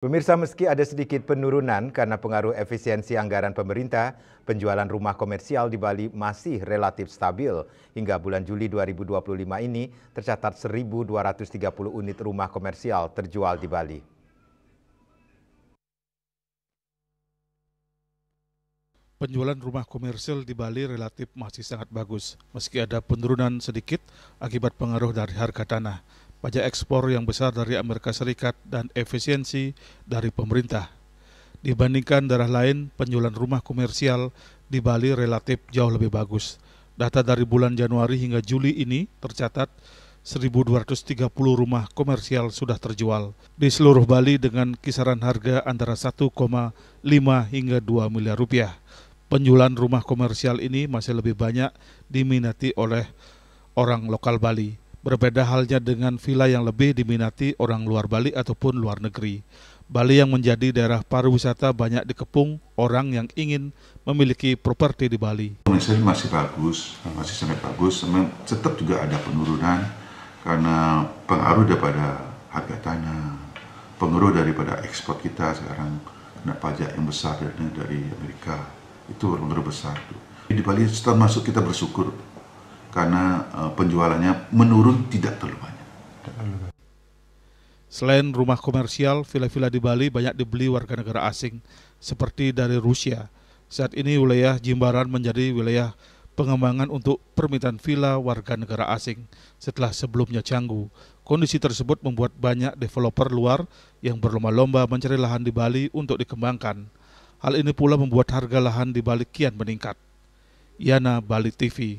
Pemirsa, meski ada sedikit penurunan karena pengaruh efisiensi anggaran pemerintah, penjualan rumah komersial di Bali masih relatif stabil. Hingga bulan Juli 2025 ini tercatat 1.230 unit rumah komersial terjual di Bali. Penjualan rumah komersil di Bali relatif masih sangat bagus, meski ada penurunan sedikit akibat pengaruh dari harga tanah, pajak ekspor yang besar dari Amerika Serikat, dan efisiensi dari pemerintah. Dibandingkan daerah lain, penjualan rumah komersial di Bali relatif jauh lebih bagus. Data dari bulan Januari hingga Juli ini tercatat 1.230 rumah komersial sudah terjual di seluruh Bali dengan kisaran harga antara 1,5 hingga 2 miliar rupiah. Penjualan rumah komersial ini masih lebih banyak diminati oleh orang lokal Bali. Berbeda halnya dengan villa yang lebih diminati orang luar Bali ataupun luar negeri. Bali yang menjadi daerah pariwisata banyak dikepung orang yang ingin memiliki properti di Bali. Komersial masih bagus, masih sangat bagus. Memang tetap juga ada penurunan karena pengaruh daripada harga tanah, pengaruh daripada ekspor kita sekarang, kena pajak yang besar dari Amerika. Itu pengaruh besar. Di Bali termasuk kita bersyukur karena penjualannya menurun tidak terlalu banyak. Selain rumah komersial, villa-villa di Bali banyak dibeli warga negara asing seperti dari Rusia. Saat ini wilayah Jimbaran menjadi wilayah pengembangan untuk permintaan villa warga negara asing setelah sebelumnya Canggu. Kondisi tersebut membuat banyak developer luar yang berlomba-lomba mencari lahan di Bali untuk dikembangkan. Hal ini pula membuat harga lahan di Bali kian meningkat. Yana, Bali TV.